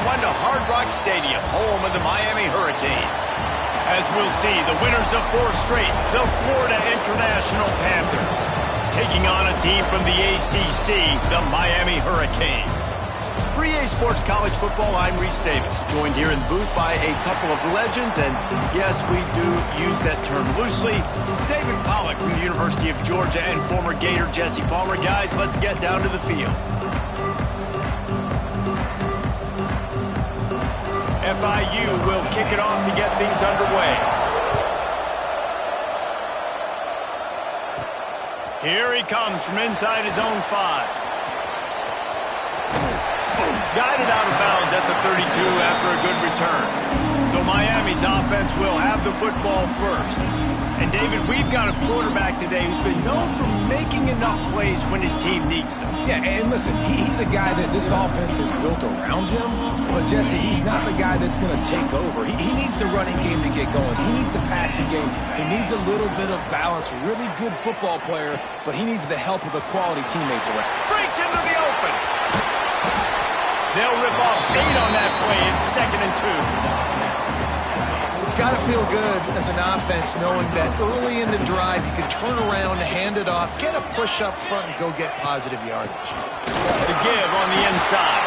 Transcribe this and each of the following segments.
one to Hard Rock Stadium, home of the Miami Hurricanes. As we'll see, the winners of 4 straight, the Florida International Panthers, taking on a team from the ACC, the Miami Hurricanes. For EA Sports College Football, I'm Reese Davis, joined here in the booth by a couple of legends, and yes, we do use that term loosely. David Pollack from the University of Georgia and former Gator Jesse Palmer. Guys, let's get down to the field. FIU will kick it off to get things underway. Here he comes from inside his own 5. Guided out of bounds at the 32 after a good return. So Miami's offense will have the football first. And David, we've got a quarterback today who's been known for making enough plays when his team needs them. Yeah, and listen, he's a guy that this offense is built around him. But, Jesse, he's not the guy that's going to take over. He needs the running game to get going. He needs the passing game. He needs a little bit of balance. Really good football player, but he needs the help of the quality teammates around. Breaks into the open. They'll rip off 8 on that play. It's 2nd and 2. It's got to feel good as an offense knowing that early in the drive you can turn around, hand it off, get a push up front, and go get positive yardage. The give on the inside.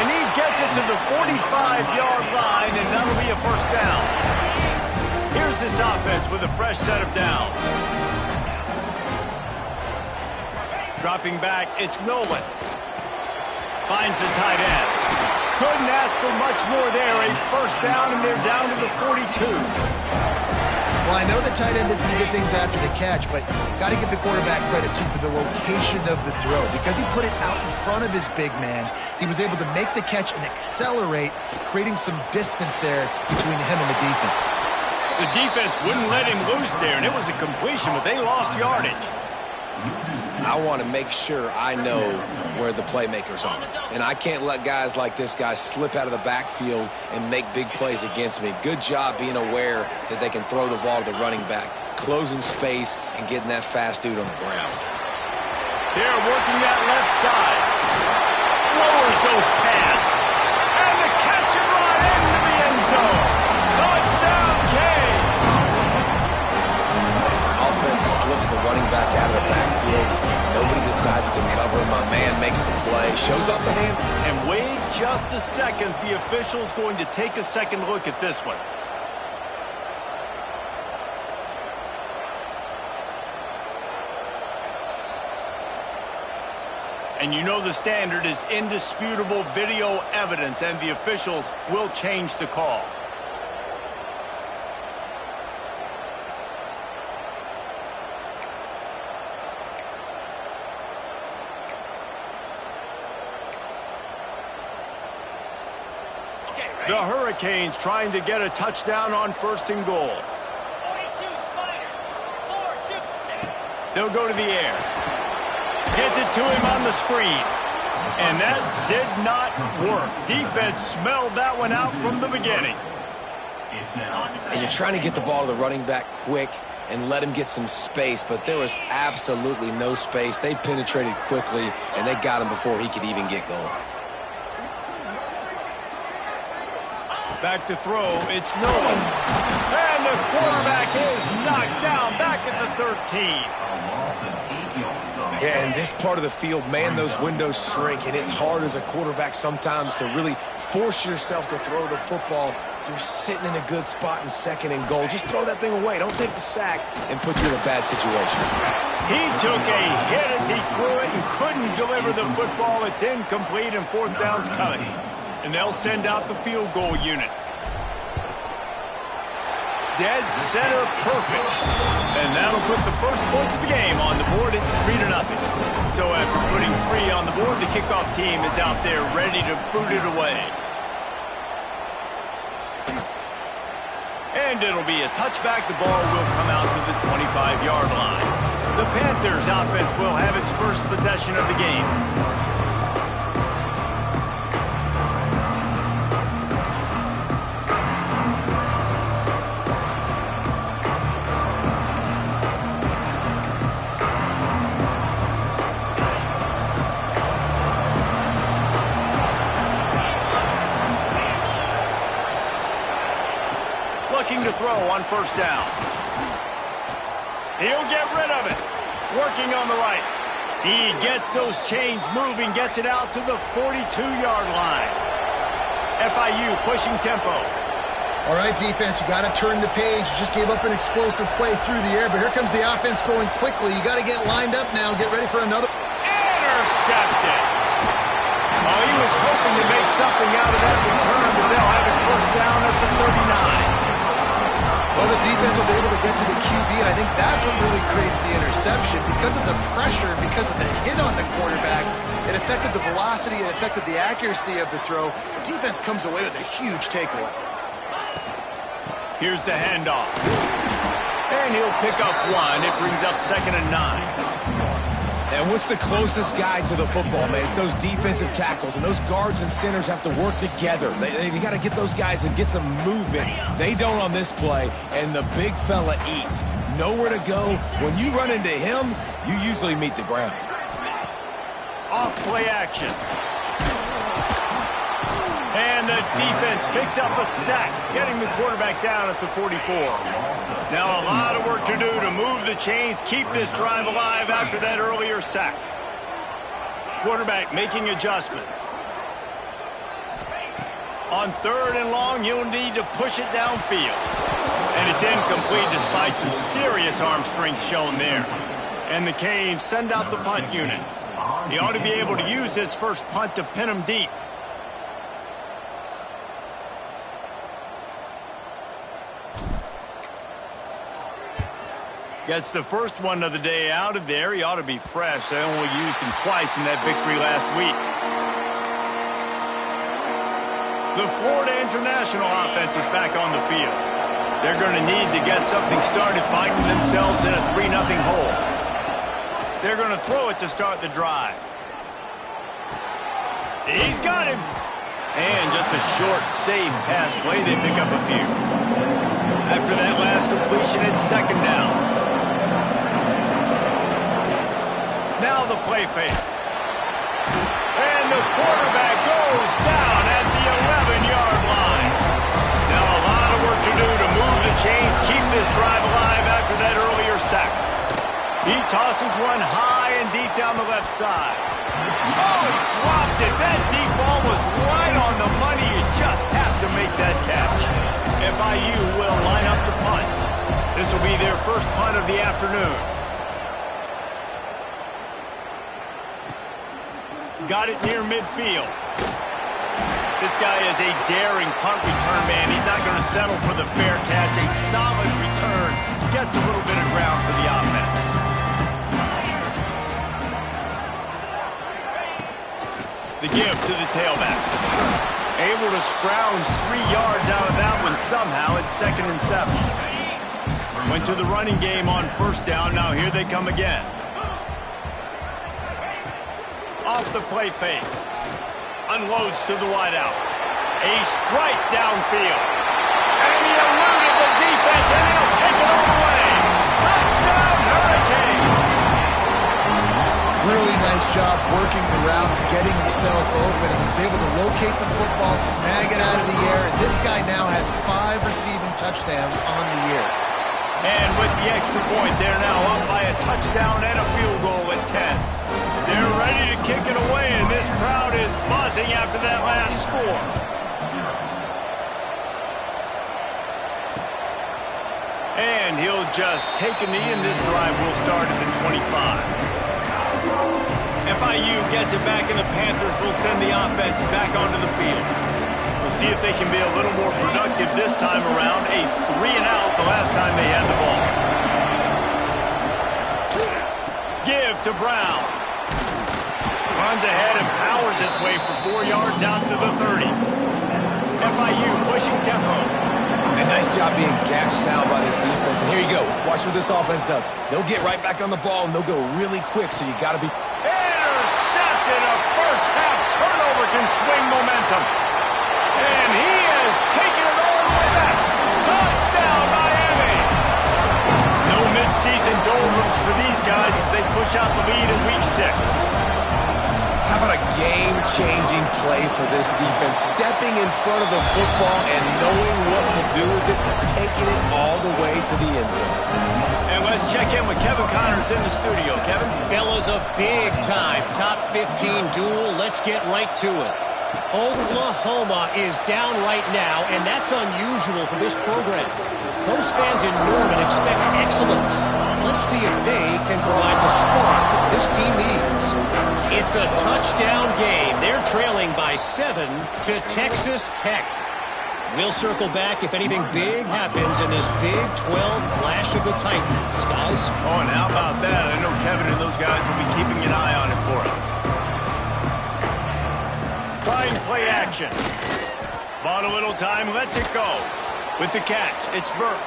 And he gets it to the 45-yard line, and that'll be a first down. Here's this offense with a fresh set of downs. Dropping back, it's Nolan. Finds the tight end. Couldn't ask for much more there. A first down, and they're down to the 42. Well, I know the tight end did some good things after the catch, but got to give the quarterback credit, too, for the location of the throw. Because he put it out in front of his big man, he was able to make the catch and accelerate, creating some distance there between him and the defense. The defense wouldn't let him loose there, and it was a completion, but they lost yardage. I want to make sure I know where the playmakers are. And I can't let guys like this guy slip out of the backfield and make big plays against me. Good job being aware that they can throw the ball to the running back, closing space, and getting that fast dude on the ground. They're working that left side. Lowers those pads. And the catch and run into the end zone. Touchdown, Kane. Offense slips the running back out of the backfield. Nobody decides to cover. My man makes the play. Shows off the hand. And wait just a second. The official's going to take a second look at this one. And you know the standard is indisputable video evidence, and the officials will change the call. The Hurricanes trying to get a touchdown on 1st and goal. They'll go to the air. Gets it to him on the screen. And that did not work. Defense smelled that one out from the beginning. And you're trying to get the ball to the running back quick and let him get some space, but there was absolutely no space. They penetrated quickly, and they got him before he could even get going. Back to throw, it's Nolan. And the quarterback is knocked down back at the 13. Yeah, in this part of the field, man, those windows shrink, and it's hard as a quarterback sometimes to really force yourself to throw the football. You're sitting in a good spot in 2nd and goal. Just throw that thing away. Don't take the sack and put you in a bad situation. He took a hit as he threw it and couldn't deliver the football. It's incomplete, and 4th down's coming. And they'll send out the field goal unit. Dead center perfect. And that'll put the first points of the game on the board. It's 3-0. So after putting 3 on the board, the kickoff team is out there ready to boot it away. And it'll be a touchback. The ball will come out to the 25-yard line. The Panthers offense will have its first possession of the game. throw on first down. He'll get rid of it. Working on the right. He gets those chains moving, gets it out to the 42-yard line. FIU pushing tempo. All right, defense, you got to turn the page. You just gave up an explosive play through the air, but here comes the offense going quickly. You got to get lined up now. Get ready for another. Intercepted. Oh, he was hoping to make something out of that return, but they'll have it first down at the 39. Well, the defense was able to get to the QB, and I think that's what really creates the interception. Because of the pressure, because of the hit on the quarterback, it affected the velocity, it affected the accuracy of the throw. The defense comes away with a huge takeaway. Here's the handoff. And he'll pick up one. It brings up 2nd and 9. And what's the closest guy to the football, man? It's those defensive tackles, and those guards and centers have to work together. They got to get those guys and get some movement. They don't on this play, and the big fella eats. Nowhere to go. When you run into him, you usually meet the ground. Off play action. And the defense picks up a sack, getting the quarterback down at the 44. Now a lot of work to do to move the chains, keep this drive alive after that earlier sack. Quarterback making adjustments. On 3rd and long, you'll need to push it downfield. And it's incomplete despite some serious arm strength shown there. And the Canes send out the punt unit. He ought to be able to use this first punt to pin him deep. Gets the first one of the day out of there. He ought to be fresh. They only used him twice in that victory last week. The Florida International offense is back on the field. They're going to need to get something started, finding themselves in a 3-0 hole. They're going to throw it to start the drive. He's got him. And just a short, safe pass play. They pick up a few. After that last completion, it's 2nd down. Now the play fake. And the quarterback goes down at the 11-yard line. Now a lot of work to do to move the chains, keep this drive alive after that earlier sack. He tosses one high and deep down the left side. Oh, he dropped it. That deep ball was right on the money. You just have to make that catch. FIU will line up to punt. This will be their first punt of the afternoon. Got it near midfield. This guy is a daring punt return man. He's not going to settle for the fair catch. A solid return. Gets a little bit of ground for the offense. The give to the tailback. Able to scrounge 3 yards out of that one somehow. It's 2nd and 7. Went to the running game on first down. Now here they come again. Off the play fake. Unloads to the wideout. A strike downfield. And he eluded the defense, and he'll take it all the way. Touchdown, Hurricane! Really nice job working the route, getting himself open, and he was able to locate the football, snag it out of the air, and this guy now has 5 receiving touchdowns on the year. And with the extra point, they're now up by a touchdown and a field goal at 10. They're ready to kick it away, and this crowd is buzzing after that last score. And he'll just take a knee, and this drive will start at the 25. FIU gets it back, and the Panthers will send the offense back onto the field. We'll see if they can be a little more productive this time around. A 3-and-out the last time they had the ball. Give to Brown. Runs ahead and powers his way for 4 yards out to the 30. FIU pushing tempo. And nice job being gap sound by this defense. And here you go. Watch what this offense does. They'll get right back on the ball, and they'll go really quick, so you got to be... Intercepted. A first-half turnover can swing momentum. And he has taken it all the way back. Touchdown, Miami. No mid-season doldrums for these guys as they push out the lead in Week 6. How What a game-changing play for this defense. Stepping in front of the football and knowing what to do with it, taking it all the way to the end zone. And let's check in with Kevin Connors in the studio. Kevin? Fellas, a big-time top 15 duel. Let's get right to it. Oklahoma is down right now, and that's unusual for this program. Those fans in Norman expect excellence. Let's see if they can provide the spark this team needs. It's a touchdown game. They're trailing by 7 to Texas Tech. We'll circle back if anything big happens in this Big 12 Clash of the Titans. Guys? Oh, and how about that? I know Kevin and those guys will be keeping an eye on it for us. Trying play action. Bought a little time, lets it go. With the catch, it's Burke.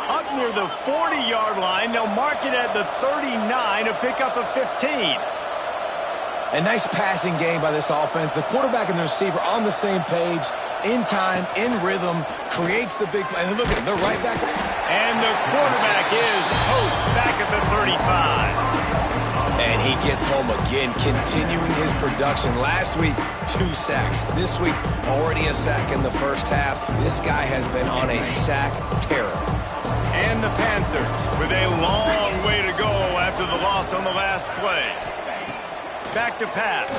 Up near the 40-yard line, they'll mark it at the 39, a pickup of 15. A nice passing game by this offense. The quarterback and the receiver on the same page, in time, in rhythm, creates the big play. And look at them, they're right back. And the quarterback is toast back at the 35. And he gets home again, continuing his production. Last week, 2 sacks. This week, already a sack in the first half. This guy has been on a sack terror. And the Panthers with a long way to go after the loss on the last play. Back to pass.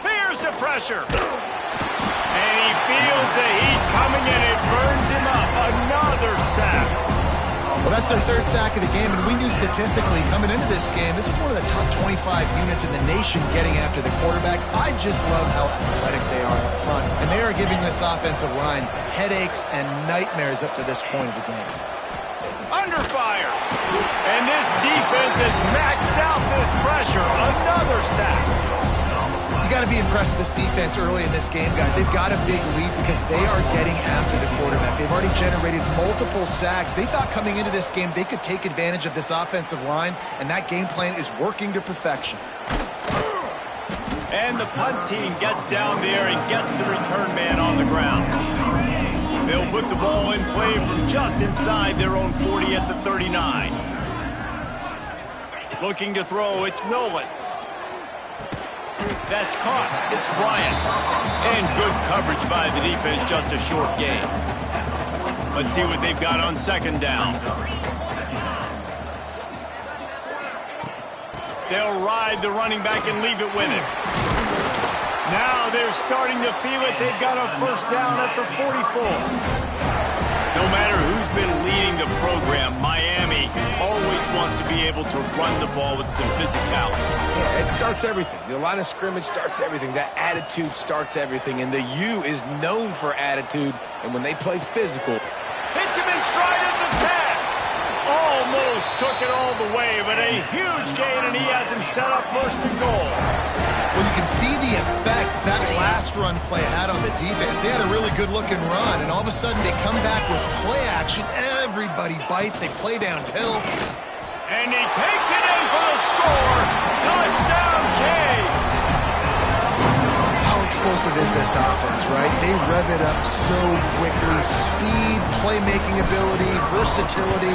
Here's the pressure. And he feels the heat coming and it burns him up. Another sack. Well, that's their 3rd sack of the game, and we knew statistically coming into this game, this is one of the top 25 units in the nation getting after the quarterback. I just love how athletic they are up front, and they are giving this offensive line headaches and nightmares up to this point of the game. Under fire. And this defense has maxed out this pressure. Another sack. You got to be impressed with this defense early in this game, guys. They've got a big lead because they are getting after the quarterback. They've already generated multiple sacks. They thought coming into this game they could take advantage of this offensive line, and that game plan is working to perfection. And the punt team gets down there and gets the return man on the ground. They'll put the ball in play from just inside their own 40 at the 39. Looking to throw, it's Nolan. That's caught. It's Bryant. And good coverage by the defense, just a short gain. Let's see what they've got on 2nd down. They'll ride the running back and leave it with him. Now they're starting to feel it. They've got a 1st down at the 44. No matter who's been leading the program, Miami always wants to be able to run the ball with some physicality. Yeah, it starts everything. The line of scrimmage starts everything. That attitude starts everything. And the U is known for attitude. And when they play physical. Hits him in stride at the 10. Almost took it all the way, but a huge gain, and he has him set up 1st and goal. Well, you can see the effect that last run play had on the defense. They had a really good-looking run, and all of a sudden they come back with play action. Everybody bites. They play downhill. And he takes it in for the score. Touchdown, Cade. How explosive is this offense, right? They rev it up so quickly. Speed, playmaking ability, versatility,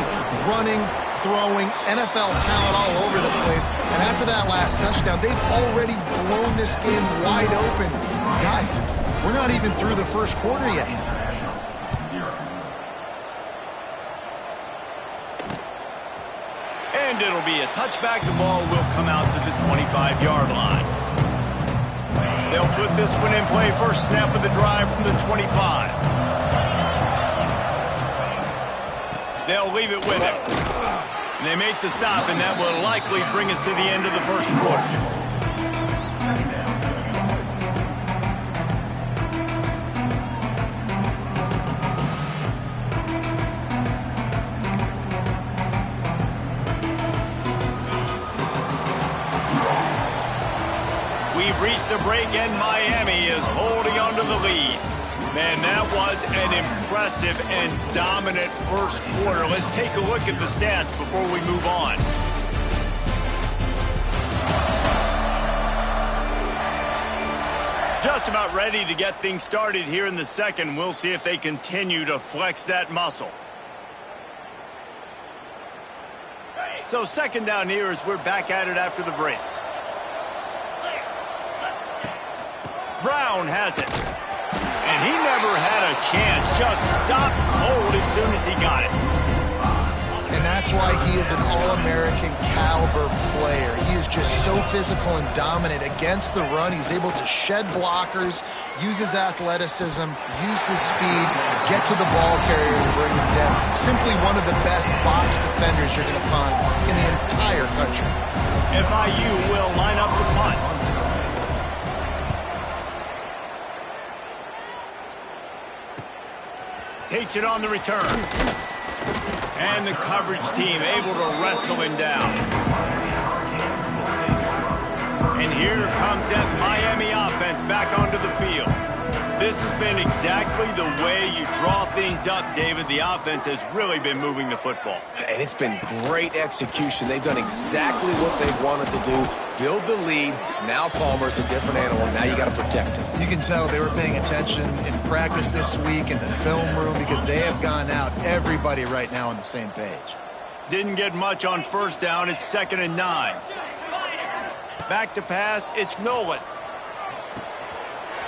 running, throwing, NFL talent all over the place. And after that last touchdown, they've already blown this game wide open. Guys, we're not even through the 1st quarter yet. And it'll be a touchback. The ball will come out to the 25-yard line. They'll put this one in play. 1st snap of the drive from the 25. They'll leave it with him. And they make the stop, and that will likely bring us to the end of the 1st quarter. We've reached the break, and Miami is holding on to the lead. Man, that was an impressive and dominant 1st quarter. Let's take a look at the stats before we move on. Just about ready to get things started here in the 2nd. We'll see if they continue to flex that muscle. So 2nd down here as we're back at it after the break. Brown has it. And he never had a chance. Just stopped cold as soon as he got it. And that's why he is an All-American caliber player. He is just so physical and dominant against the run. He's able to shed blockers, use his athleticism, use his speed, get to the ball carrier and bring him down. Simply one of the best box defenders you're going to find in the entire country. FIU will line up the punt. Takes it on the return. And the coverage team able to wrestle him down. And here comes that Miami offense back onto the field. This has been exactly the way you draw things up, David. The offense has really been moving the football. And it's been great execution. They've done exactly what they've wanted to do. Build the lead. Now Palmer's a different animal. Now you got to protect him. You can tell they were paying attention in practice this week in the film room because they have gone out, everybody right now on the same page. Didn't get much on first down. It's 2nd and 9. Back to pass. It's Nolan.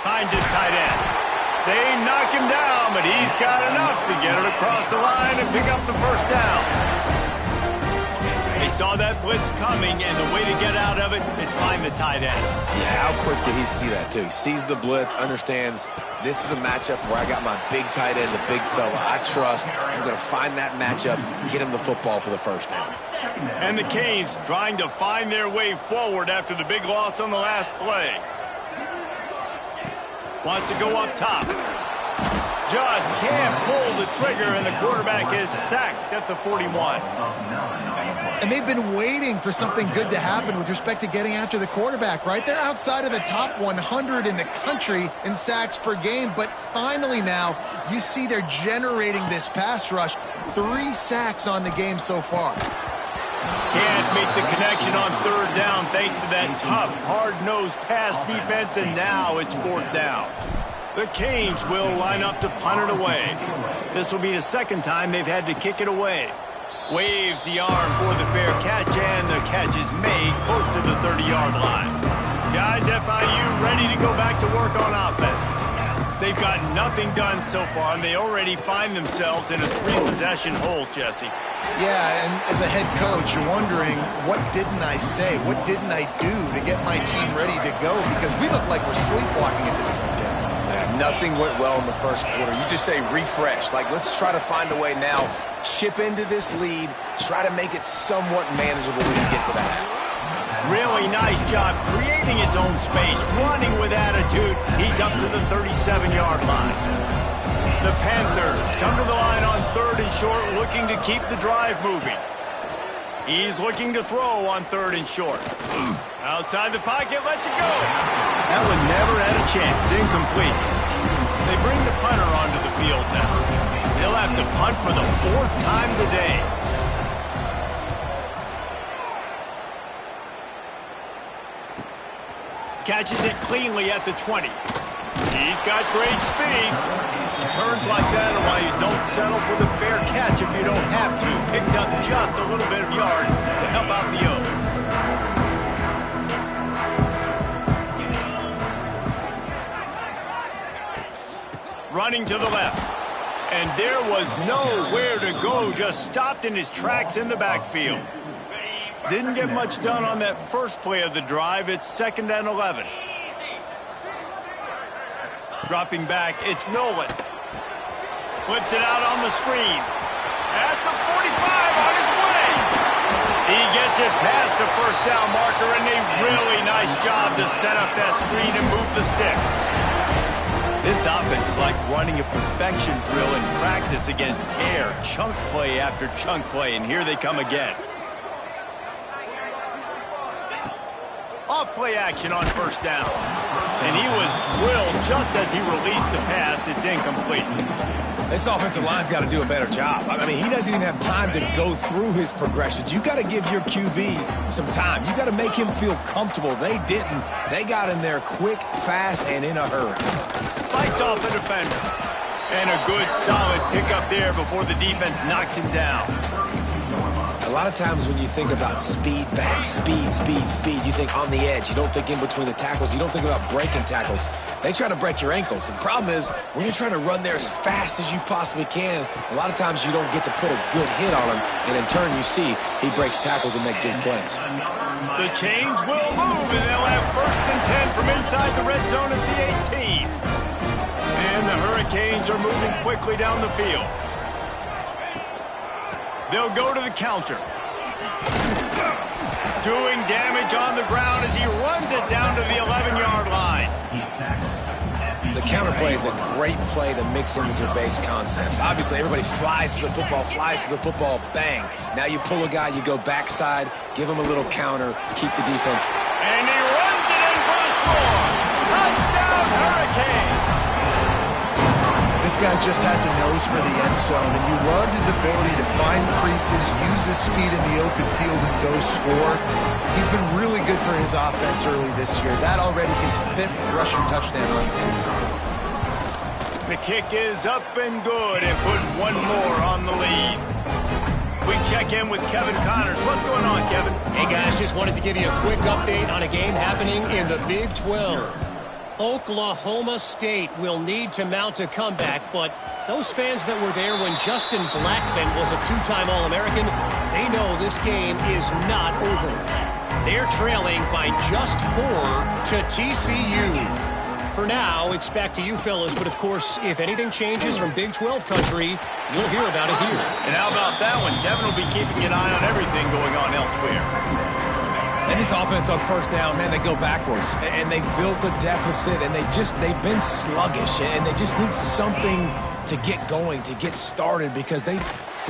Finds his tight end. They knock him down, but he's got enough to get it across the line and pick up the first down. They saw that blitz coming, and the way to get out of it is find the tight end. Yeah, how quick did he see that, too? He sees the blitz, understands this is a matchup where I got my big tight end, the big fella I trust. I'm going to find that matchup, get him the football for the first down. And the Canes trying to find their way forward after the big loss on the last play. Wants to go up top. Just can't pull the trigger, and the quarterback is sacked at the 41. And they've been waiting for something good to happen with respect to getting after the quarterback, right? They're outside of the top 100 in the country in sacks per game, but finally now you see they're generating this pass rush. 3 sacks on the game so far. Can't make the connection on 3rd down thanks to that tough, hard-nosed pass defense, and now it's 4th down. The Canes will line up to punt it away. This will be the 2nd time they've had to kick it away. Waves the arm for the fair catch, and the catch is made close to the 30-yard line. Guys, FIU ready to go back to work on offense. They've got nothing done so far, and they already find themselves in a 3-possession hole, Jesse. Yeah, and as a head coach, you're wondering, what didn't I say? What didn't I do to get my team ready to go? Because we look like we're sleepwalking at this point. Nothing went well in the first quarter. You just say refresh. Like, let's try to find a way now. Chip into this lead. Try to make it somewhat manageable when you get to the half. Really nice job creating his own space, running with attitude. He's up to the 37-yard line. The Panthers come to the line on 3rd and short, looking to keep the drive moving. He's looking to throw on 3rd and short. Outside the pocket, lets it go. That one never had a chance. Incomplete. They bring the punter onto the field now. They'll have to punt for the 4th time today. Catches it cleanly at the 20. He's got great speed. Turns like that are why you don't settle for the fair catch if you don't have to. Picks up just a little bit of yards to help out the O. Running to the left. And there was nowhere to go. Just stopped in his tracks in the backfield. Didn't get much done on that first play of the drive. It's 2nd and 11. Dropping back, it's Nolan. Flips it out on the screen. At the 45 on his way. He gets it past the first down marker, and a really nice job to set up that screen and move the sticks. This offense is like running a perfection drill in practice against air. Chunk play after chunk play, and here they come again. Off play action on 1st down. And he was drilled just as he released the pass. It's incomplete. This offensive line's got to do a better job. I mean, he doesn't even have time to go through his progressions. You got to give your QB some time. You got to make him feel comfortable. They didn't. They got in there quick, fast, and in a hurry. Fights off the defender. And a good, solid pickup there before the defense knocks him down. I lot of times when you think about speed back, speed, you think on the edge. You don't think in between the tackles. You don't think about breaking tackles. They try to break your ankles. The problem is when you're trying to run there as fast as you possibly can, a lot of times you don't get to put a good hit on him, and in turn you see he breaks tackles and make big plays. The chains will move, and they'll have 1st and 10 from inside the red zone at the 18. And the Hurricanes are moving quickly down the field. They'll go to the counter. Doing damage on the ground as he runs it down to the 11-yard line. The counter play is a great play to mix in with your base concepts. Obviously, everybody flies to the football, bang. Now you pull a guy, you go backside, give him a little counter, keep the defense. And he runs it in for the score. Touchdown, Hurricane. This guy just has a nose for the end zone, and you love his ability to find creases, use his speed in the open field, and go score. He's been really good for his offense early this year. That already his 5th rushing touchdown on the season. The kick is up and good, and put one more on the lead. We check in with Kevin Connors. What's going on, Kevin? Hey, guys, just wanted to give you a quick update on a game happening in the Big 12. Oklahoma State will need to mount a comeback, but those fans that were there when Justin Blackmon was a 2-time All-American, they know this game is not over. They're trailing by just 4 to TCU. For now, it's back to you fellas, but of course, if anything changes from Big 12 country, you'll hear about it here. And how about that one? Kevin will be keeping an eye on everything going on elsewhere. And this offense on 1st down, man, they go backwards. And they built a deficit, and they've been sluggish. And they just need something to get going, to get started, because they And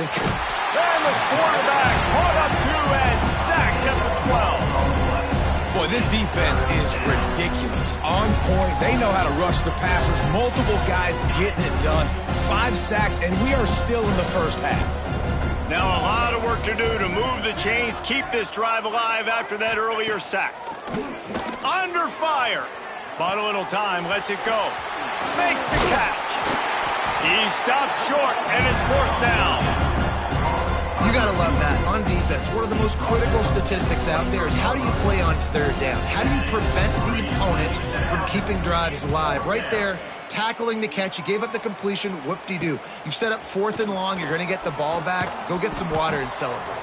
the quarterback caught up to and sacked at the 12. Boy, this defense is ridiculous. On point. They know how to rush the passers. Multiple guys getting it done. 5 sacks, and we are still in the 1st half. Now a lot of work to do to move the chains, keep this drive alive after that earlier sack. Under fire. But a little time, lets it go. Makes the catch. He stopped short, and it's 4th down. You got to love that. On defense, one of the most critical statistics out there is how do you play on 3rd down? How do you prevent the opponent from keeping drives alive? Right there, tackling the catch. You gave up the completion. Whoop-de-doo. You've set up 4th and long. You're going to get the ball back. Go get some water and celebrate.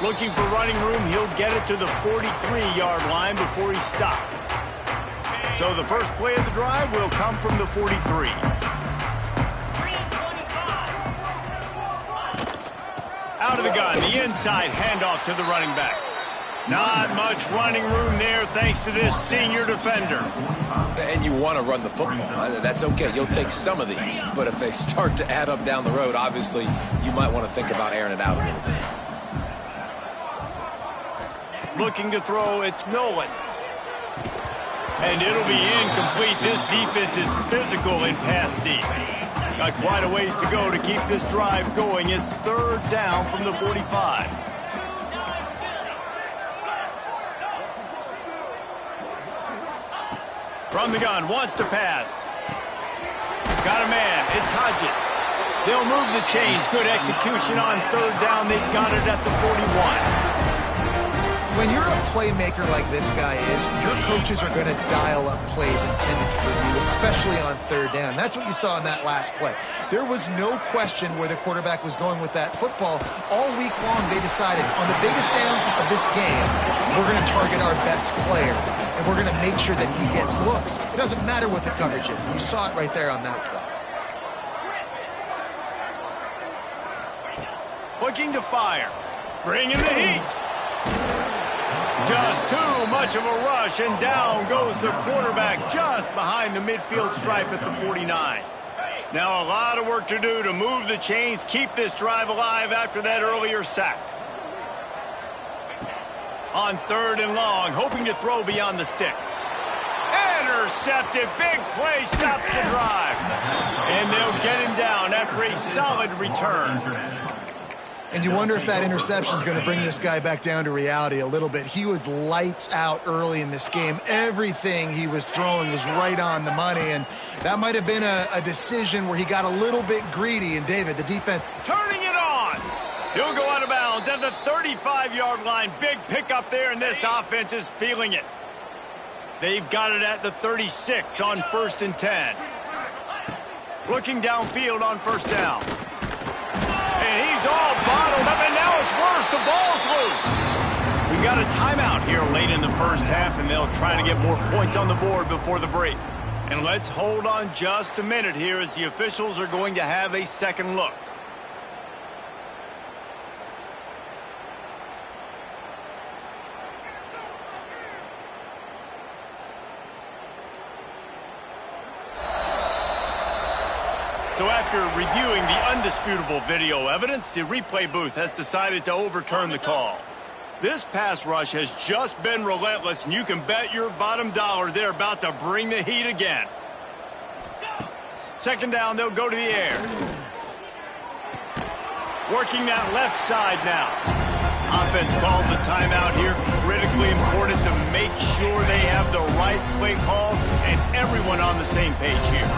Looking for running room. He'll get it to the 43-yard line before he stopped. So the first play of the drive will come from the 43. Out of the gun, the inside handoff to the running back. Not much running room there thanks to this senior defender. And you want to run the football. That's okay. You'll take some of these. But if they start to add up down the road, obviously, you might want to think about airing it out a little bit. Looking to throw, it's Nolan. And it'll be incomplete. This defense is physical in pass deep. Got quite a ways to go to keep this drive going. It's 3rd down from the 45. From the gun, wants to pass. Got a man, it's Hodges. They'll move the chains. Good execution on 3rd down. They've got it at the 41. When you're a playmaker like this guy is, your coaches are going to dial up plays intended for you, especially on 3rd down. That's what you saw in that last play. There was no question where the quarterback was going with that football. All week long, they decided on the biggest downs of this game, we're going to target our best player, and we're going to make sure that he gets looks. It doesn't matter what the coverage is. You saw it right there on that play. Looking to fire. Bringing the heat. Just too much of a rush, and down goes the quarterback just behind the midfield stripe at the 49. Now a lot of work to do to move the chains, keep this drive alive after that earlier sack. On 3rd and long, hoping to throw beyond the sticks. Intercepted, big play, stops the drive. And they'll get him down after a solid return. And you wonder if that interception is going to bring this guy back down to reality a little bit. He was lights out early in this game. Everything he was throwing was right on the money, and that might have been a decision where he got a little bit greedy. And David, the defense turning it on. He'll go out of bounds at the 35-yard line. Big pickup there, and this offense is feeling it. They've got it at the 36 on 1st and 10. Looking downfield on 1st down. And he's all bottled up, and now it's worse. The ball's loose. We got a timeout here late in the 1st half, and they'll try to get more points on the board before the break. And let's hold on just a minute here as the officials are going to have a second look. So after reviewing the undisputable video evidence, the replay booth has decided to overturn the call. This pass rush has just been relentless, and you can bet your bottom dollar they're about to bring the heat again. 2nd down, they'll go to the air. Working that left side now. Offense calls a timeout here. Critically important to make sure they have the right play call and everyone on the same page here.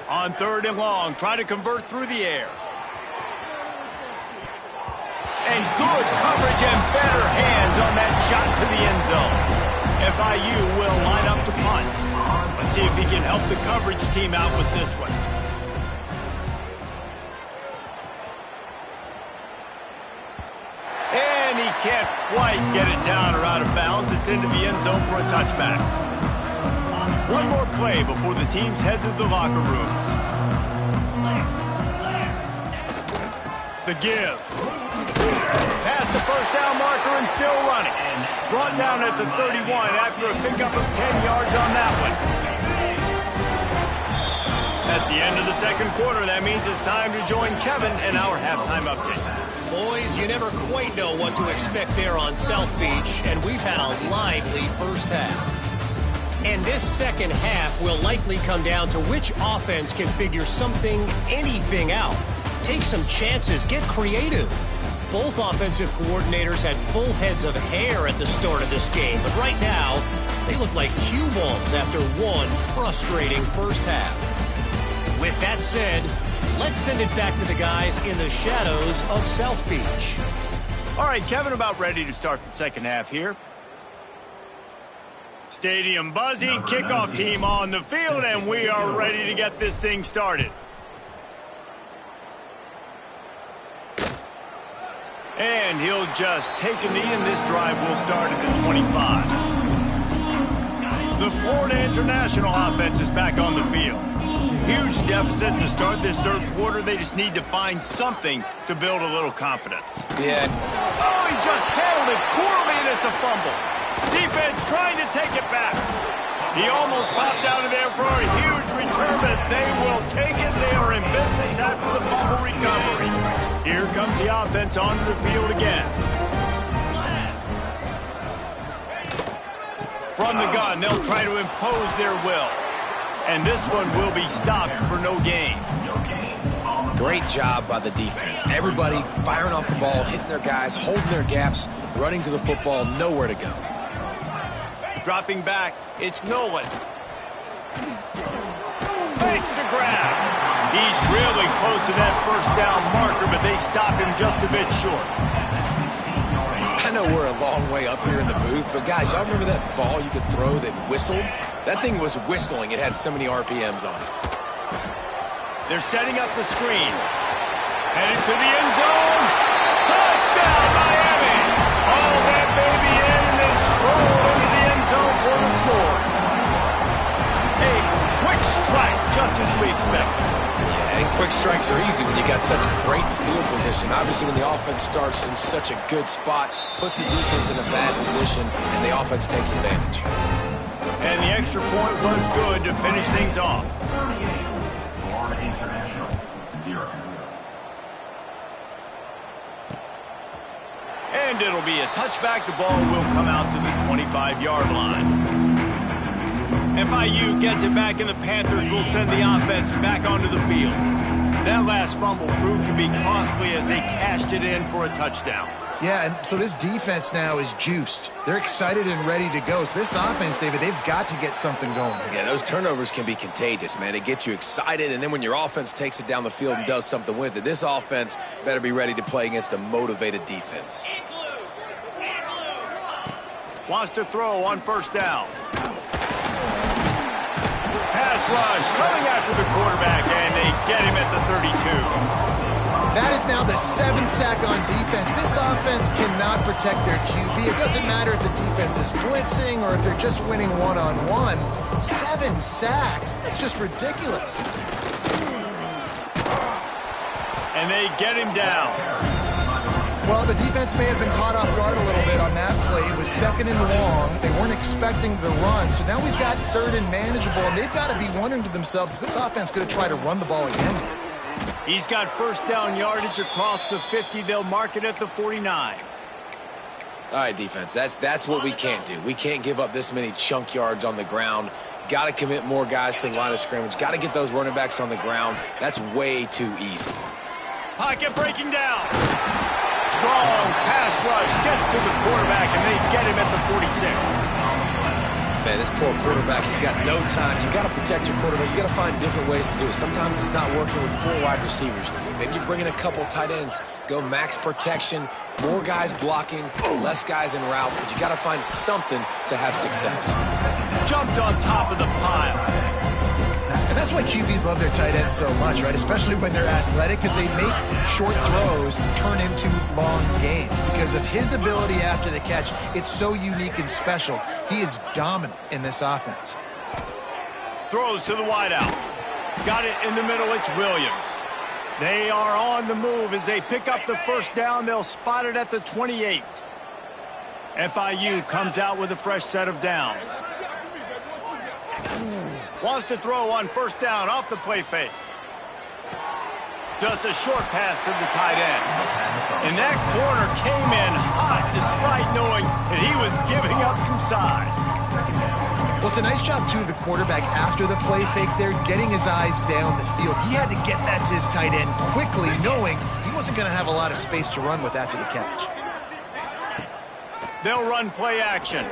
On 3rd and long, try to convert through the air. And good coverage and better hands on that shot to the end zone. FIU will line up to punt. Let's see if he can help the coverage team out with this one. And he can't quite get it down or out of bounds. It's into the end zone for a touchback. One more play before the teams head to the locker rooms. The give. Past the 1st down marker and still running. Brought down at the 31 after a pickup of 10 yards on that one. That's the end of the 2nd quarter. That means it's time to join Kevin in our halftime update. Boys, you never quite know what to expect there on South Beach, and we've had a lively 1st half. And this 2nd half will likely come down to which offense can figure something, anything out. Take some chances, get creative. Both offensive coordinators had full heads of hair at the start of this game, but right now, they look like cue balls after one frustrating 1st half. With that said, let's send it back to the guys in the shadows of South Beach. All right, Kevin, about ready to start the 2nd half here. Stadium buzzing, kickoff team on the field, and we are ready to get this thing started. And he'll just take a knee, and this drive will start at the 25. The Florida International offense is back on the field. Huge deficit to start this 3rd quarter. They just need to find something to build a little confidence. Yeah. Oh, he just handled it poorly, and it's a fumble. Defense trying to take it back. He almost popped out of there for a huge return, but they will take it. They are in business after the fumble recovery. Here comes the offense onto the field again. From the gun, they'll try to impose their will. And this one will be stopped for no gain. Great job by the defense. Everybody firing off the ball, hitting their guys, holding their gaps, running to the football, nowhere to go. Dropping back, it's Nolan. Makes the grab. He's really close to that 1st down marker, but they stop him just a bit short. I know we're a long way up here in the booth, but guys, y'all remember that ball you could throw that whistled? That thing was whistling. It had so many RPMs on it. They're setting up the screen. Headed to the end zone. Touchdown, Miami! All that baby in and then stroll into the end zone for the score. A quick strike, just as we expected. Yeah, and quick strikes are easy when you got such great field position. Obviously, when the offense starts in such a good spot, puts the defense in a bad position, and the offense takes advantage. And the extra point was good to finish things off. And it'll be a touchback. The ball will come out to the 25-yard line. FIU gets it back, and the Panthers will send the offense back onto the field. That last fumble proved to be costly as they cashed it in for a touchdown. Yeah, and so this defense now is juiced. They're excited and ready to go. So this offense, David, they've got to get something going. Yeah, those turnovers can be contagious, man. It gets you excited, and then when your offense takes it down the field and does something with it, this offense better be ready to play against a motivated defense. Wants to throw on first down. Pass rush coming after the quarterback, and they get him at the 32. That is now the 7th sack on defense. This offense cannot protect their QB. It doesn't matter if the defense is blitzing or if they're just winning one-on-one. 7 sacks. That's just ridiculous. And they get him down. Well, the defense may have been caught off guard a little bit on that play. It was 2nd and long. They weren't expecting the run. So now we've got 3rd and manageable, and they've got to be wondering to themselves, is this offense going to try to run the ball again? He's got first down yardage across the 50. They'll mark it at the 49. All right, defense, that's what we can't do. We can't give up this many chunk yards on the ground. Got to commit more guys to the line of scrimmage. Got to get those running backs on the ground. That's way too easy. Pocket breaking down. Strong pass rush gets to the quarterback, and they get him at the 46. Man, this poor quarterback, he's got no time. You got to protect your quarterback. You got to find different ways to do it. Sometimes it's not working with 4 wide receivers. Maybe you bring in a couple tight ends, go max protection, more guys blocking, less guys in routes, but you got to find something to have success. Jumped on top of the pile. And that's why QBs love their tight ends so much, right? Especially when they're athletic, because they make short throws turn into long gains. Because of his ability after the catch, it's so unique and special. He is dominant in this offense. Throws to the wideout. Got it in the middle. It's Williams. They are on the move as they pick up the first down. They'll spot it at the 28. FIU comes out with a fresh set of downs. Wants to throw on first down off the play fake. Just a short pass to the tight end. And that corner came in hot despite knowing that he was giving up some size. Well, it's a nice job, too, of the quarterback after the play fake there, getting his eyes down the field. He had to get that to his tight end quickly, knowing he wasn't going to have a lot of space to run with after the catch. They'll run play action.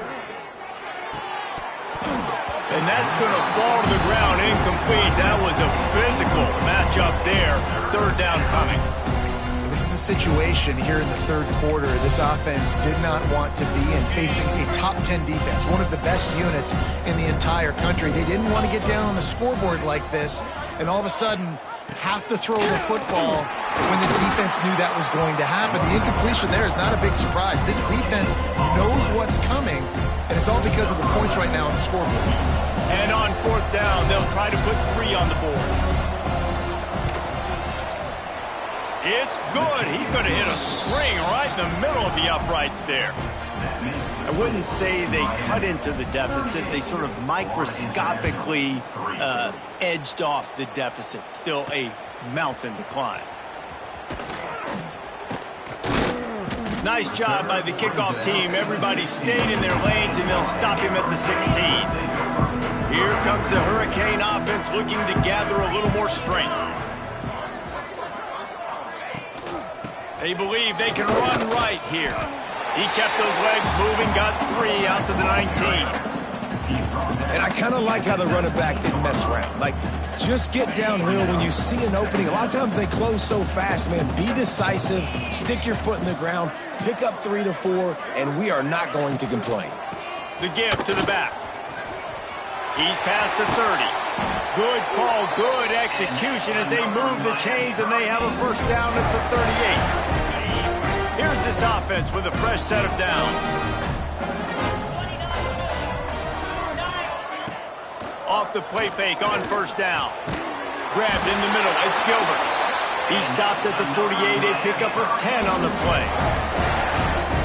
And that's going to fall to the ground incomplete. That was a physical matchup there. 3rd down coming. This is a situation here in the 3rd quarter this offense did not want to be in, facing a top 10 defense, one of the best units in the entire country. They didn't want to get down on the scoreboard like this, and all of a sudden have to throw the football when the defense knew that was going to happen. The incompletion there is not a big surprise. This defense knows what's coming, and it's all because of the points right now on the scoreboard. And on 4th down, they'll try to put 3 on the board. It's good. He could have hit a string right in the middle of the uprights there. I wouldn't say they cut into the deficit. They sort of microscopically edged off the deficit. Still a mountain to climb. Nice job by the kickoff team. Everybody stayed in their lanes, and they'll stop him at the 16. Here comes the Hurricane offense looking to gather a little more strength. They believe they can run right here. He kept those legs moving, got 3 out to the 19. And I kind of like how the running back didn't mess around. Like, just get downhill when you see an opening. A lot of times they close so fast, man. Be decisive, stick your foot in the ground, pick up 3 to 4, and we are not going to complain. The give to the back. He's past the 30. Good call, good execution as they move the chains, and they have a first down at the 38. Here's this offense with a fresh set of downs. Off the play fake on first down. Grabbed in the middle. It's Gilbert. He stopped at the 48. A pickup of 10 on the play.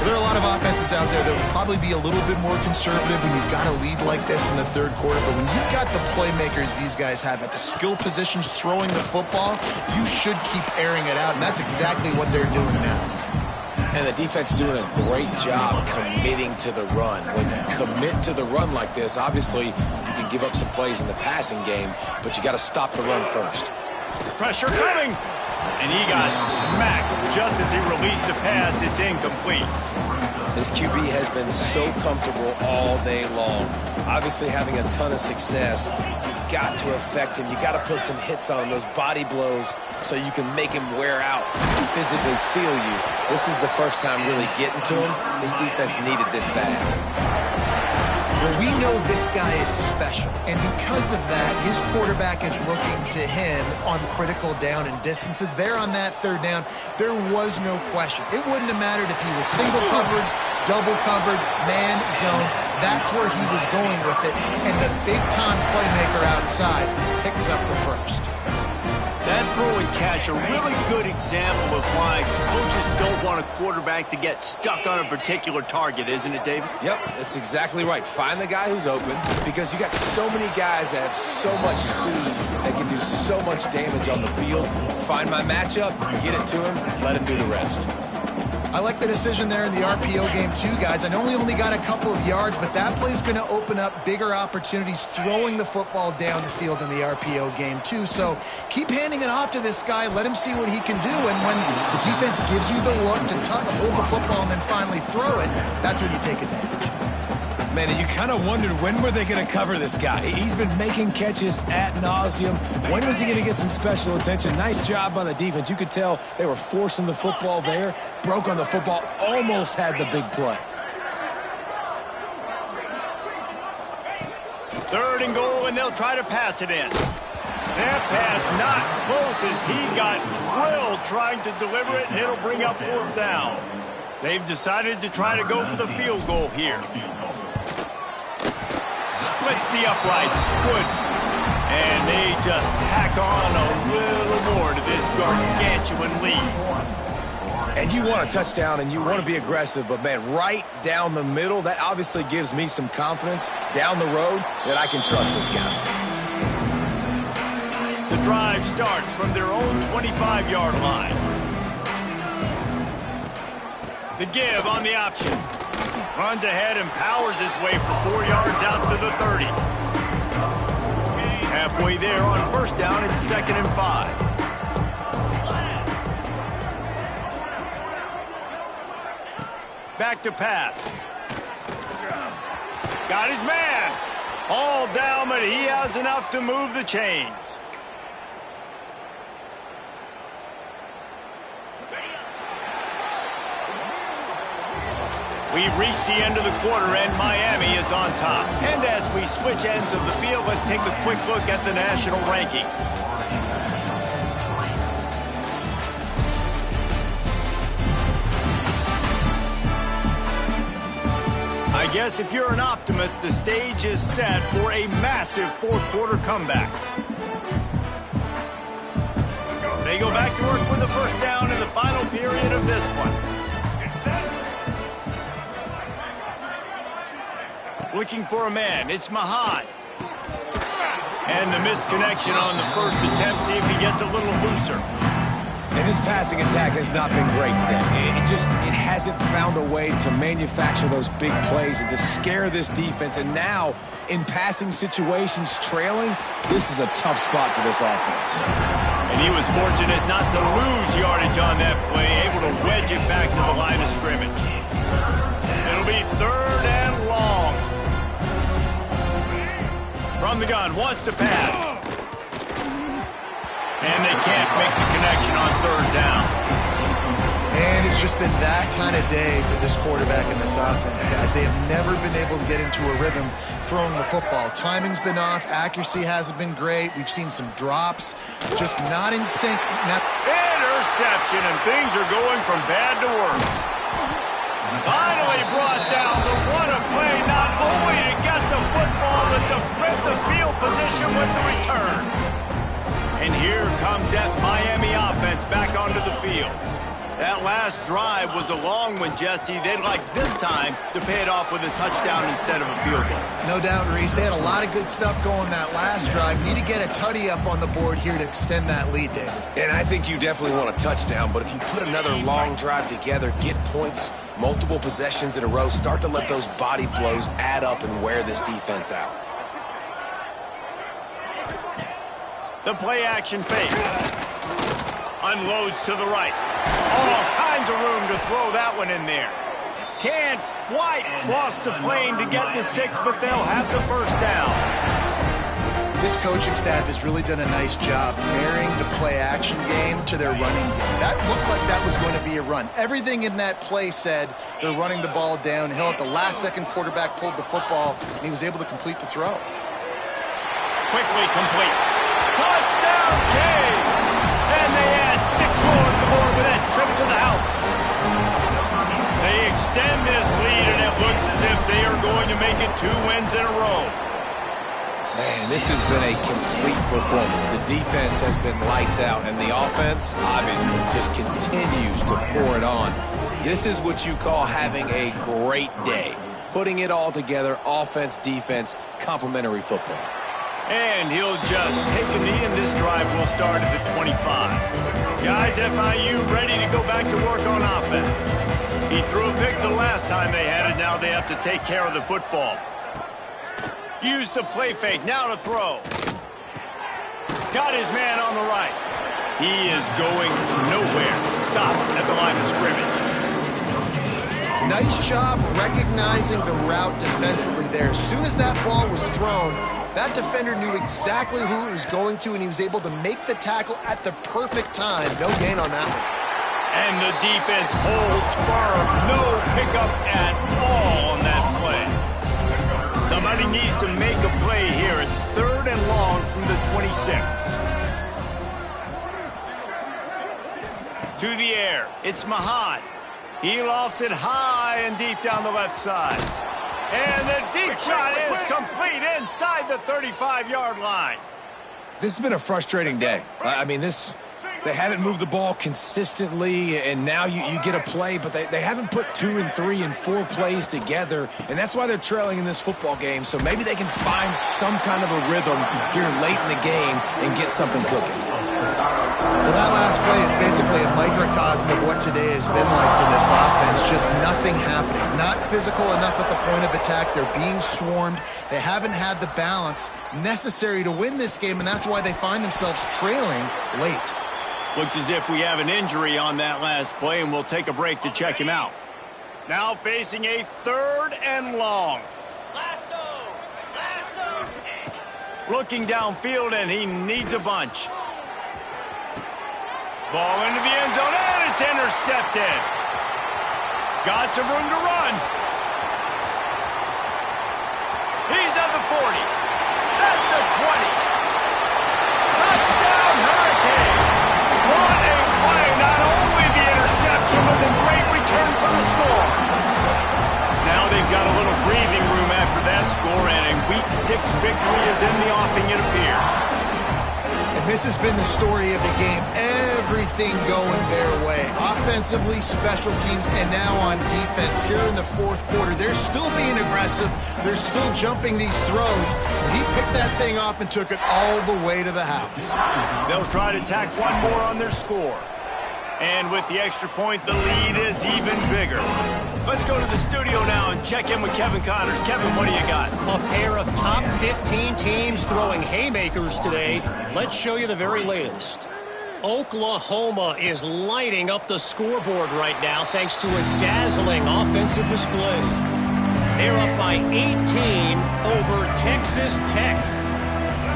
There are a lot of offenses out there that will probably be a little bit more conservative when you've got a lead like this in the 3rd quarter. But when you've got the playmakers these guys have at the skill positions throwing the football, you should keep airing it out. And that's exactly what they're doing now. And the defense doing a great job committing to the run. When you commit to the run like this, obviously you can give up some plays in the passing game, but you got to stop the run first. Pressure coming. And he got smacked just as he released the pass. It's incomplete. This QB has been so comfortable all day long. Obviously having a ton of success. You've got to affect him. You got to put some hits on him, those body blows, so you can make him wear out and physically feel you. This is the first time really getting to him. His defense needed this bad. Well, we know this guy is special, and because of that, his quarterback is looking to him on critical down and distances. There on that third down, there was no question. It wouldn't have mattered if he was single covered, double covered, man, zone. That's where he was going with it, and the big-time playmaker outside picks up the first. That throw and catch, a really good example of why coaches don't want a quarterback to get stuck on a particular target, isn't it, David? Yep, that's exactly right. Find the guy who's open, because you got so many guys that have so much speed that can do so much damage on the field. Find my matchup, get it to him, let him do the rest. I like the decision there in the RPO game too, guys. I know he only got a couple of yards, but that play's going to open up bigger opportunities throwing the football down the field in the RPO game too. So keep handing it off to this guy. Let him see what he can do. And when the defense gives you the look to hold the football and then finally throw it, that's when you take advantage. Man, you kind of wondered when were they going to cover this guy. He's been making catches ad nauseum. When was he going to get some special attention? Nice job by the defense. You could tell they were forcing the football there. Broke on the football, almost had the big play. 3rd and goal, and they'll try to pass it in. That pass not close as he got drilled trying to deliver it, and it'll bring up 4th down. They've decided to try to go for the field goal here. Splits the uprights. Good. And they just tack on a little more to this gargantuan lead. And you want a touchdown and you want to be aggressive, but man, right down the middle, that obviously gives me some confidence down the road that I can trust this guy. The drive starts from their own 25-yard line. The give on the option. Runs ahead and powers his way for 4 yards out to the 30. Halfway there on 1st down and 2nd and 5. Back to pass. Got his man. All down, but he has enough to move the chains. We've reached the end of the quarter, and Miami is on top. And as we switch ends of the field, let's take a quick look at the national rankings. I guess if you're an optimist, the stage is set for a massive 4th quarter comeback. They go back to work with the 1st down in the final period of this one. Looking for a man. It's Mahad. And the misconnection on the first attempt. See if he gets a little looser. And this passing attack has not been great today. It hasn't found a way to manufacture those big plays and to scare this defense. And now, in passing situations, trailing, this is a tough spot for this offense. And he was fortunate not to lose yardage on that play, able to wedge it back to the line of scrimmage. It'll be 3rd and long. From the gun, wants to pass. And they can't make the connection on 3rd down. And it's just been that kind of day for this quarterback and this offense, guys. They have never been able to get into a rhythm throwing the football. Timing's been off. Accuracy hasn't been great. We've seen some drops. Just not in sync. Interception, and things are going from bad to worse. Finally brought down the one play, not only to get the football, but to flip the field position with the return. And here comes that Miami offense back onto the field. That last drive was a long one, Jesse. They'd like this time to pay it off with a touchdown instead of a field goal. No doubt, Reese. They had a lot of good stuff going that last drive. Need to get a tutty up on the board here to extend that lead, David. And I think you definitely want a touchdown, but if you put another long drive together, get points, multiple possessions in a row, start to let those body blows add up and wear this defense out. The play action fake. Unloads to the right. All kinds of room to throw that one in there. Can't quite cross the plane to get the 6, but they'll have the first down. This coaching staff has really done a nice job marrying the play-action game to their running game. That looked like that was going to be a run. Everything in that play said they're running the ball downhill. At the last second, quarterback pulled the football, and he was able to complete the throw. Quickly complete. Touchdown, Canes! And they add 6 more on the board with that trip to the house. They extend this lead, and it looks as if they are going to make it 2 wins in a row. Man, this has been a complete performance. The defense has been lights out, and the offense, obviously, just continues to pour it on. This is what you call having a great day. Putting it all together, offense, defense, complementary football. And he'll just take a knee, and this drive will start at the 25. Guys, FIU ready to go back to work on offense. He threw a pick the last time they had it. Now they have to take care of the football. Use the play fake, now to throw. Got his man on the right. He is going nowhere. Stop at the line of scrimmage. Nice job recognizing the route defensively there. As soon as that ball was thrown, that defender knew exactly who it was going to, and he was able to make the tackle at the perfect time. No gain on that one. And the defense holds firm. No pickup at all on that play. Somebody needs to make a play here. It's 3rd and long from the 26. To the air. It's Mahad. He lofts it high and deep down the left side. And the deep shot is complete inside the 35-yard line. This has been a frustrating day. I mean, they haven't moved the ball consistently, and now you get a play, but they haven't put 2 and 3 and 4 plays together, and that's why they're trailing in this football game. So maybe they can find some kind of a rhythm here late in the game and get something cooking. Well, that last play is basically a microcosm of what today has been like for this offense. Just nothing happening. Not physical enough at the point of attack. They're being swarmed. They haven't had the balance necessary to win this game, and that's why they find themselves trailing late. Looks as if we have an injury on that last play, and we'll take a break to check him out. Now facing a 3rd and long. Looking downfield, and he needs a bunch. Ball into the end zone, and it's intercepted. Got some room to run. He's at the 40. At the 20. Touchdown, Hurricane. What a play. Not only the interception, but the great return for the score. Now they've got a little breathing room after that score, and a Week 6 victory is in the offing, it appears. And this has been the story of the game. Everything going their way. Offensively, special teams, and now on defense. Here in the 4th quarter, they're still being aggressive. They're still jumping these throws. He picked that thing off and took it all the way to the house. They'll try to tack one more on their score. And with the extra point, the lead is even bigger. Let's go to the studio now and check in with Kevin Connors. Kevin, what do you got? A pair of top 15 teams throwing haymakers today. Let's show you the very latest. Oklahoma is lighting up the scoreboard right now thanks to a dazzling offensive display. They're up by 18 over Texas Tech.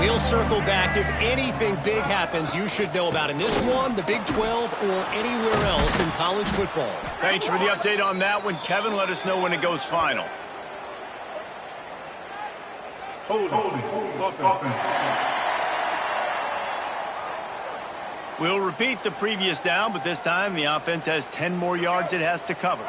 We'll circle back. If anything big happens, you should know about in this one, the Big 12, or anywhere else in college football. Thanks for the update on that one, Kevin. Let us know when it goes final. Hold on. We'll repeat the previous down, but this time the offense has 10 more yards it has to cover.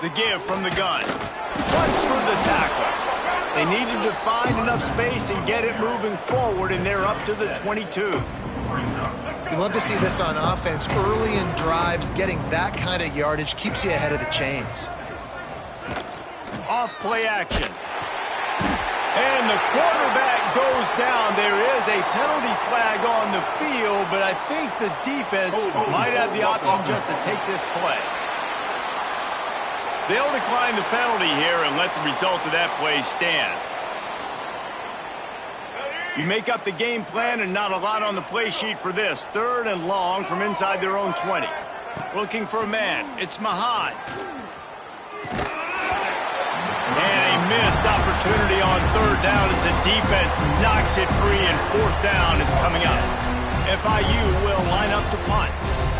The give from the gun. Punch for the tackle. They needed to find enough space and get it moving forward, and they're up to the 22. You love to see this on offense. Early in drives, getting that kind of yardage keeps you ahead of the chains. Off play action. And the quarterback goes down. There is a penalty flag on the field, but I think the defense might have the option just to take this play. They'll decline the penalty here and let the result of that play stand. You make up the game plan and not a lot on the play sheet for this. 3rd and long from inside their own 20. Looking for a man. It's Mahad. And a missed opportunity on 3rd down as the defense knocks it free and 4th down is coming up. FIU will line up to punt.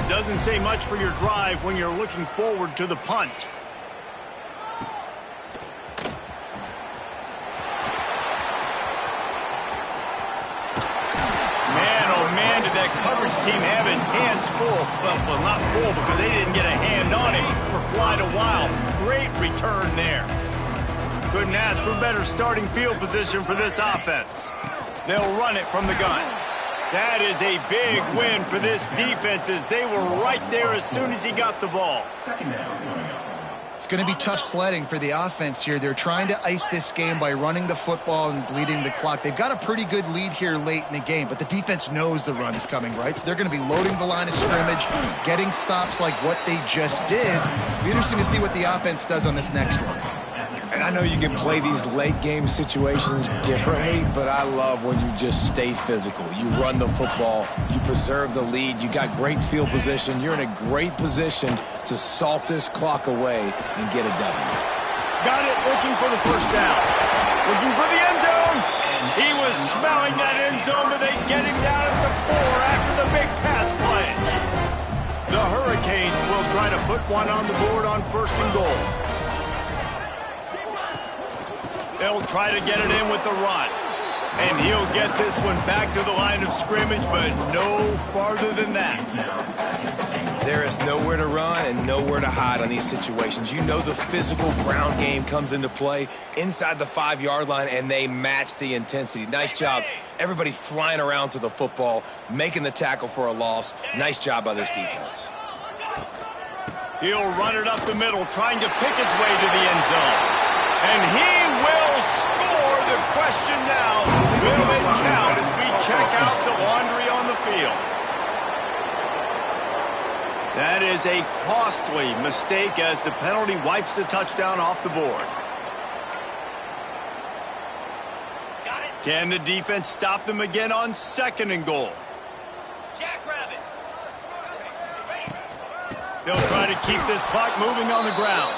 Doesn't say much for your drive when you're looking forward to the punt. Man, did that coverage team have its hands full. Well, not full because they didn't get a hand on him for quite a while. Great return there. Couldn't ask for better starting field position for this offense. They'll run it from the gun. That is a big win for this defense as they were right there as soon as he got the ball. It's going to be tough sledding for the offense here. They're trying to ice this game by running the football and bleeding the clock. They've got a pretty good lead here late in the game, but the defense knows the run's coming, right? So they're going to be loading the line of scrimmage, getting stops like what they just did. It'll be interesting to see what the offense does on this next one. And I know you can play these late game situations differently, but I love when you just stay physical. You run the football, you preserve the lead, you got great field position, you're in a great position to salt this clock away and get a W. Got it, looking for the 1st down. Looking for the end zone. He was smelling that end zone, but they get him down at the 4 after the big pass play. The Hurricanes will try to put one on the board on 1st and goal. They'll try to get it in with the run. And he'll get this one back to the line of scrimmage, but no farther than that. There is nowhere to run and nowhere to hide on these situations. You know the physical ground game comes into play inside the 5-yard line, and they match the intensity. Nice job. Everybody flying around to the football, making the tackle for a loss. Nice job by this defense. He'll run it up the middle, trying to pick his way to the end zone. And he will score. The question now, will it count as we check out the laundry on the field? That is a costly mistake as the penalty wipes the touchdown off the board. Can the defense stop them again on 2nd and goal? Jackrabbit. They'll try to keep this clock moving on the ground.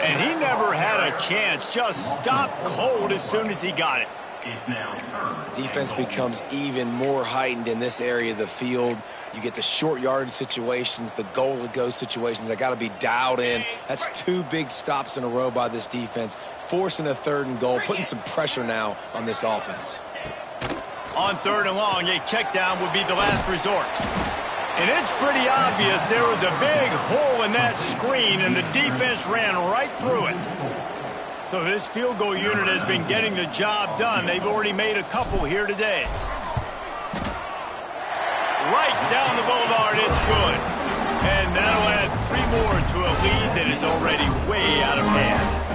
And he never had a chance, just stopped cold as soon as he got it. Defense becomes even more heightened in this area of the field. You get the short yardage situations, the goal-to-go situations. They got to be dialed in. That's 2 big stops in a row by this defense, forcing a 3rd and goal, putting some pressure now on this offense. On 3rd and long, a check down would be the last resort. And it's pretty obvious there was a big hole in that screen, and the defense ran right through it. So this field goal unit has been getting the job done. They've already made a couple here today. Right down the boulevard, it's good. And that'll add 3 more to a lead that is already way out of hand.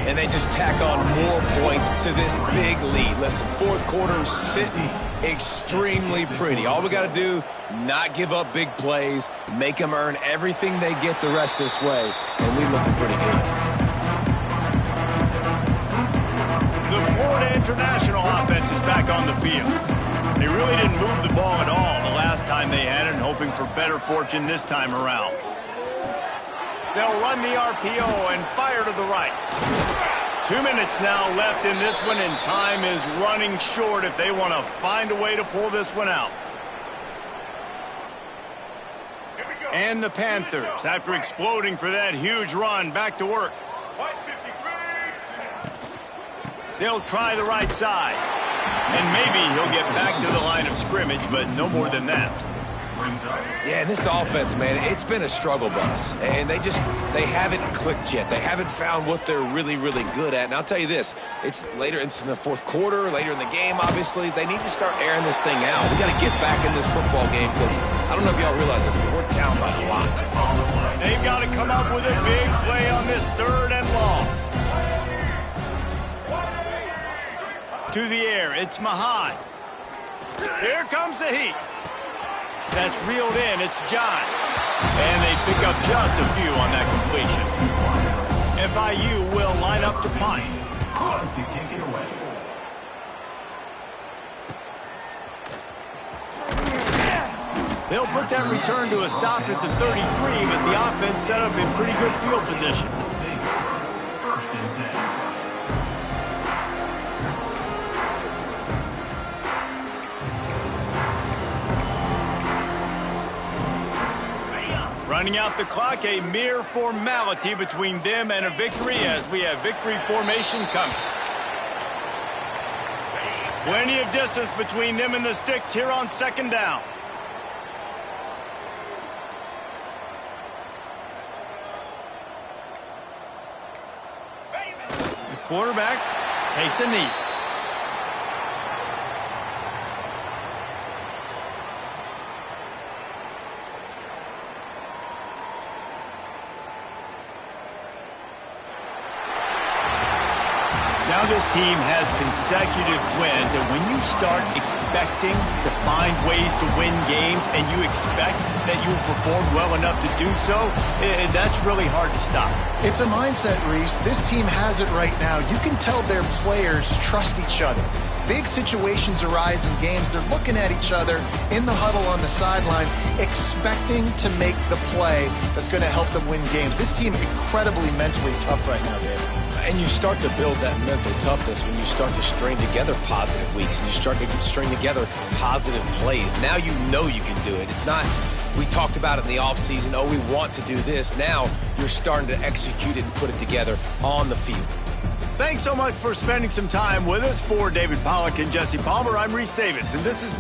And they just tack on more points to this big lead. Listen, 4th quarter sitting extremely pretty. All we got to do, not give up big plays, make them earn everything they get the rest this way, and we looking pretty good. The Florida International offense is back on the field. They really didn't move the ball at all the last time they had it, and hoping for better fortune this time around. They'll run the RPO and fire to the right. 2 minutes now left in this one, and time is running short if they want to find a way to pull this one out. And the Panthers, after exploding for that huge run, back to work. They'll try the right side. And maybe he'll get back to the line of scrimmage, but no more than that. Yeah, this offense, man, it's been a struggle bus. And they haven't clicked yet. They haven't found what they're really, really good at. And I'll tell you this, it's later into the 4th quarter, later in the game, obviously. They need to start airing this thing out. We got to get back in this football game because I don't know if y'all realize this, but we're down by a lot. They've got to come up with a big play on this 3rd and long. To the air, it's Mahad. Here comes the heat. That's reeled in, it's John. And they pick up just a few on that completion. FIU will line up to punt. They'll put that return to a stop at the 33, but the offense set up in pretty good field position. Running out the clock, a mere formality between them and a victory as we have victory formation coming. Plenty of distance between them and the sticks here on second down. The quarterback takes a knee. Now this team has consecutive wins, and when you start expecting to find ways to win games and you expect that you will perform well enough to do so, that's really hard to stop. It's a mindset, Reese. This team has it right now. You can tell their players trust each other. Big situations arise in games. They're looking at each other in the huddle on the sideline, expecting to make the play that's going to help them win games. This team incredibly mentally tough right now, Dave. And you start to build that mental toughness when you start to string together positive weeks and you start to string together positive plays. Now you know you can do it. It's not, we talked about it in the offseason, oh, we want to do this. Now you're starting to execute it and put it together on the field. Thanks so much for spending some time with us. For David Pollack and Jesse Palmer, I'm Reese Davis, and this has been